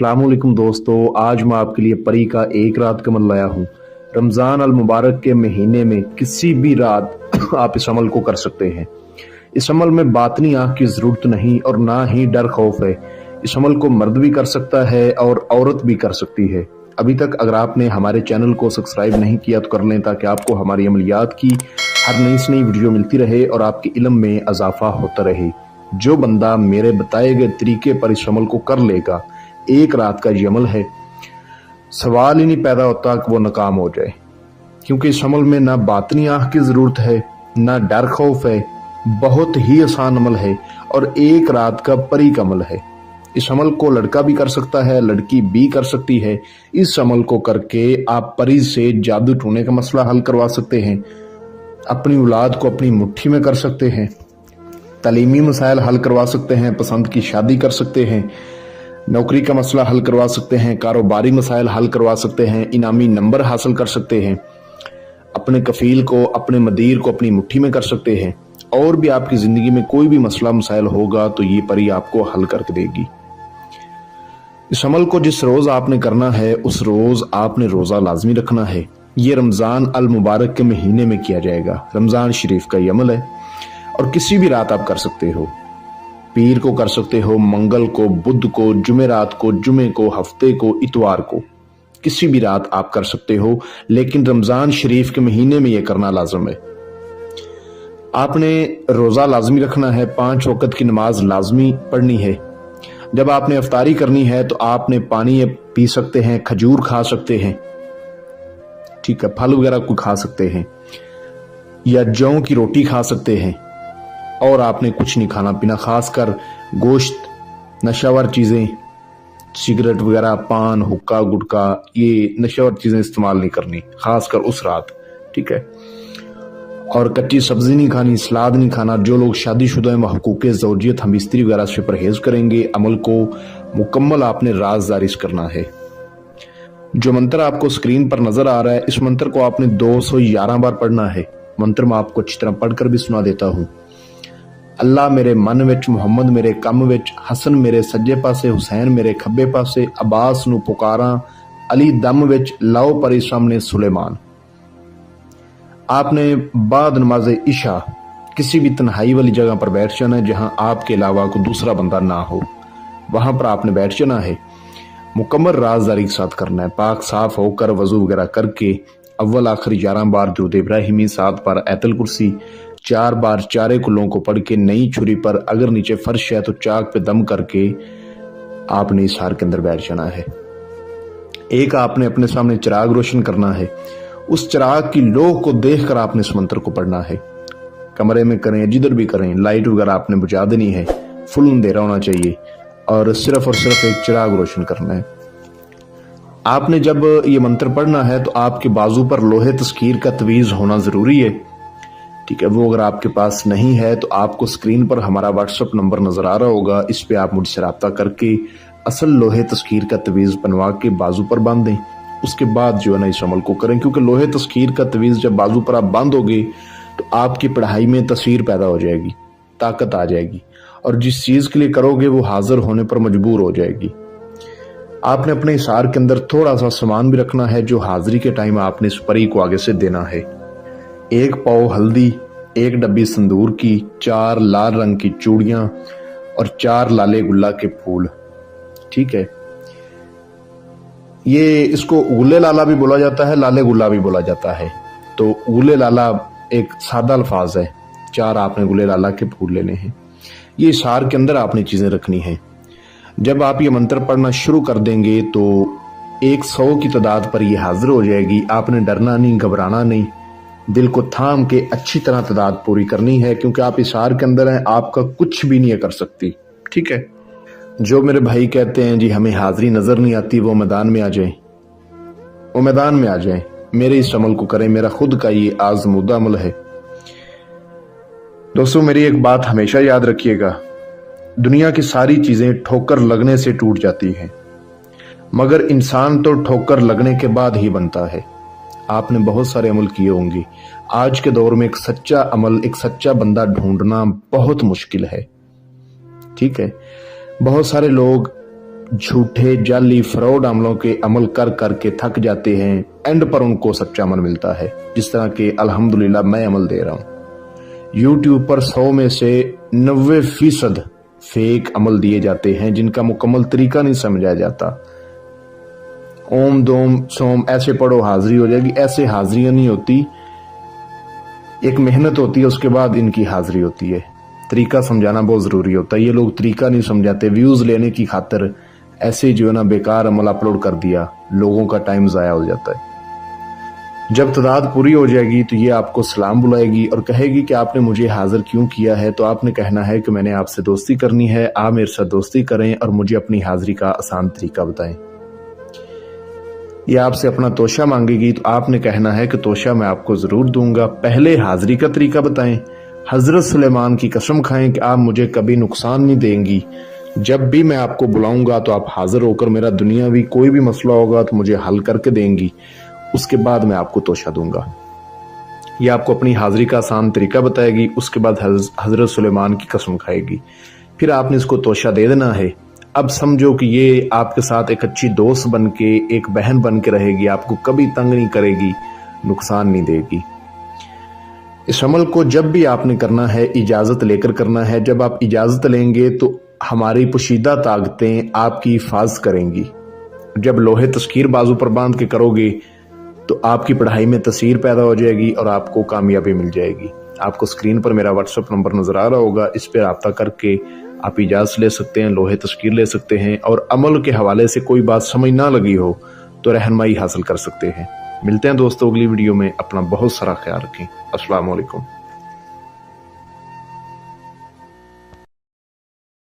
अस्सलामुअलैकुम दोस्तों, आज मैं आपके लिए परी का एक रात का अमल लाया हूँ। रमज़ान अल मुबारक के महीने में किसी भी रात आप इस अमल को कर सकते हैं। इस अमल में बातनी आँख की ज़रूरत नहीं और ना ही डर खौफ है। इस अमल को मर्द भी कर सकता है और औरत भी कर सकती है। अभी तक अगर आपने हमारे चैनल को सब्सक्राइब नहीं किया तो कर लें, ताकि आपको हमारी अमलियात की हर नई से नई वीडियो मिलती रहे और आपके इल्म में इजाफा होता रहे। जो बंदा मेरे बताए गए तरीके पर इस अमल को कर लेगा, एक रात का ये अमल है, सवाल ही नहीं पैदा होता कि वो नाकाम हो जाए, क्योंकि इस अमल में ना बातनी आँख की ज़रूरत है, ना डर खौफ है। बहुत ही आसान अमल है और एक रात का परी का अमल है। इस अमल को लड़का भी कर सकता है, लड़की भी कर सकती है। इस अमल को करके आप परी से जादू टूने का मसला हल करवा सकते हैं, अपनी औलाद को अपनी मुट्ठी में कर सकते हैं, तालीमी मसाइल हल करवा सकते हैं, पसंद की शादी कर सकते हैं, नौकरी का मसला हल करवा सकते हैं, कारोबारी मसाइल हल करवा सकते हैं, इनामी नंबर हासिल कर सकते हैं, अपने कफील को, अपने मदीर को अपनी मुट्ठी में कर सकते हैं। और भी आपकी ज़िंदगी में कोई भी मसला मसाइल होगा तो ये परी आपको हल करके देगी। इस अमल को जिस रोज़ आपने करना है उस रोज़ आपने रोज़ा लाजमी रखना है। ये रमज़ान अल मुबारक के महीने में किया जाएगा। रमज़ान शरीफ का ये अमल है और किसी भी रात आप कर सकते हो। पीर को कर सकते हो, मंगल को, बुध को, जुमेरात को, जुमे को, हफ्ते को, इतवार को, किसी भी रात आप कर सकते हो, लेकिन रमज़ान शरीफ के महीने में यह करना लाजम है। आपने रोज़ा लाजमी रखना है, 5 वक्त की नमाज लाजमी पढ़नी है। जब आपने इफ्तारी करनी है तो आपने पानी पी सकते हैं, खजूर खा सकते हैं, ठीक है, फल वगैरह को खा सकते हैं, या जौ की रोटी खा सकते हैं, और आपने कुछ नहीं खाना पीना, खासकर गोश्त, नशावर चीज़ें, सिगरेट वगैरह, पान, हुक्का, गुटखा, ये नशावर चीज़ें इस्तेमाल नहीं करनी, खासकर उस रात, ठीक है। और कच्ची सब्जी नहीं खानी, सलाद नहीं खाना। जो लोग शादीशुदा हैं वो हुकूक ज़ौजियत, हम स्त्री वगैरह से परहेज करेंगे। अमल को मुकम्मल आपने राज़दारी करना है। जो मंत्र आपको स्क्रीन पर नजर आ रहा है, इस मंत्र को आपने 211 बार पढ़ना है। मंत्र मैं आपको अच्छी तरह पढ़कर भी सुना देता हूँ। अल्लाह मेरे मन विच, मुहम्मद मेरे कम विच, हसन मेरे सज्जे पासे, हुसैन मेरे खब्बे पासे, अब्बास नू पुकारा, अली दम विच, लाओ परी सामने सुलेमान। आपने बाद नमाज इशा किसी भी तन्हाई वाली जगह पर बैठ जाना है, जहां आपके अलावा कोई दूसरा बंदा ना हो, वहां पर आपने बैठ जाना है। मुकम्मल राज़दारी के साथ करना है। पाक साफ होकर वजू वगैरह करके अव्वल आखिर 11 बार दुरूद इब्राहिमी, 7 बार आयतुल कुर्सी, 4 बार चारे कुलों को पढ़ के नई छुरी पर, अगर नीचे फर्श है तो चाक पे दम करके आपने इस हार के अंदर बैठ जाना है। एक आपने अपने सामने चिराग रोशन करना है। उस चिराग की लोह को देखकर आपने इस मंत्र को पढ़ना है। कमरे में करें, जिधर भी करें, लाइट वगैरह आपने बुझा देनी है, फुल अंधेरा होना चाहिए और सिर्फ एक चिराग रोशन करना है। आपने जब ये मंत्र पढ़ना है तो आपके बाजू पर लोहे तस्कीर का तवीज़ होना ज़रूरी है, ठीक है। वो अगर आपके पास नहीं है तो आपको स्क्रीन पर हमारा व्हाट्सएप नंबर नजर आ रहा होगा, इस पे आप मुझसे रब्ता करके असल लोहे तस्कीर का तवीज़ बनवा के बाजू पर बांध दें। उसके बाद जो है ना इस अमल को करें, क्योंकि लोहे तस्कीर का तवीज़ जब बाजू पर आप बांधोगे तो आपकी पढ़ाई में तस्वीर पैदा हो जाएगी, ताकत आ जाएगी, और जिस चीज़ के लिए करोगे वो हाजिर होने पर मजबूर हो जाएगी। आपने अपने इशार के अंदर थोड़ा सा सामान भी रखना है, जो हाजिरी के टाइम आपने इस परी को आगे से देना है। 1 पाव हल्दी, 1 डब्बी संदूर की, 4 लाल रंग की चूड़ियां और 4 लाले गुल्ला के फूल, ठीक है। ये इसको गुल्ले लाला भी बोला जाता है, लाले गुल्ला भी बोला जाता है। तो गुल्ले लाला एक सादा अल्फाज है। 4 आपने गुल्ले लाला के फूल लेने हैं। ये इशार के अंदर आपने चीजें रखनी है। जब आप ये मंत्र पढ़ना शुरू कर देंगे तो 100 की तादाद पर ये हाजिर हो जाएगी। आपने डरना नहीं, घबराना नहीं, दिल को थाम के अच्छी तरह तादाद पूरी करनी है, क्योंकि आप इशार के अंदर हैं, आपका कुछ भी नहीं कर सकती, ठीक है। जो मेरे भाई कहते हैं जी हमें हाजिरी नजर नहीं आती, वो मैदान में आ जाए, वो मैदान में आ जाए, मेरे इस अमल को करें। मेरा खुद का ये आजमूदा अमल है। दोस्तों, मेरी एक बात हमेशा याद रखिएगा, दुनिया की सारी चीजें ठोकर लगने से टूट जाती हैं, मगर इंसान तो ठोकर लगने के बाद ही बनता है। आपने बहुत सारे अमल किए होंगे। आज के दौर में एक सच्चा अमल, एक सच्चा बंदा ढूंढना बहुत मुश्किल है, ठीक है। बहुत सारे लोग झूठे जाली फ्रॉड अमलों के अमल कर करके थक जाते हैं, एंड पर उनको सच्चा अमल मिलता है, जिस तरह के अल्हम्दुलिल्लाह मैं अमल दे रहा हूँ। यूट्यूब पर 100 में से 90% फेक अमल दिए जाते हैं जिनका मुकम्मल तरीका नहीं समझा जाता। ओम दोम सोम ऐसे पढ़ो हाजिरी हो जाएगी, ऐसे हाजिरियां नहीं होती, एक मेहनत होती है, उसके बाद इनकी हाजिरी होती है। तरीका समझाना बहुत ज़रूरी होता है, ये लोग तरीका नहीं समझाते, व्यूज़ लेने की खातिर ऐसे जो है ना बेकार अमल अपलोड कर दिया, लोगों का टाइम ज़ाया हो जाता है। जब तादाद पूरी हो जाएगी तो ये आपको सलाम बुलाएगी और कहेगी कि आपने मुझे हाजिर क्यों किया है, तो आपने कहना है कि मैंने आपसे दोस्ती करनी है, आप मेरे साथ दोस्ती करें और मुझे अपनी हाजिरी का आसान तरीका बताएं। ये आपसे अपना तोशा मांगेगी तो आपने कहना है कि तोशा मैं आपको ज़रूर दूंगा, पहले हाजिरी का तरीका बताएं। हज़रत सुलेमान की कसम खाएं कि आप मुझे कभी नुकसान नहीं देंगी, जब भी मैं आपको बुलाऊंगा तो आप हाजिर होकर मेरा दुनियावी कोई भी मसला होगा तो मुझे हल करके देंगी, उसके बाद मैं आपको तोशा दूंगा। ये आपको अपनी हाजिरी का आसान तरीका बताएगी, उसके बाद हज़रत सुलेमान की कसम खाएगी, फिर आपने इसको तोशा दे देना है। अब समझो कि ये आपके साथ एक अच्छी दोस्त बन के, एक बहन बन के रहेगी, आपको कभी तंग नहीं करेगी, नुकसान नहीं देगी। इस अमल को जब भी आपने करना है इजाज़त लेकर करना है। जब आप इजाज़त लेंगे तो हमारी पोशीदा ताकतें आपकी हिफाजत करेंगी। जब लोहे तस्कीर बाजू पर बांध के करोगे तो आपकी पढ़ाई में तसीर पैदा हो जाएगी और आपको कामयाबी मिल जाएगी। आपको स्क्रीन पर मेरा व्हाट्सएप नंबर नजर आ रहा होगा, इस पर रब्ता करके आप इजाज़त ले सकते हैं, लोहे तस्कीर ले सकते हैं, और अमल के हवाले से कोई बात समझ ना लगी हो तो रहनुमाई हासिल कर सकते हैं। मिलते हैं दोस्तों अगली वीडियो में, अपना बहुत सारा ख्याल रखें। अस्सलाम वालेकुम।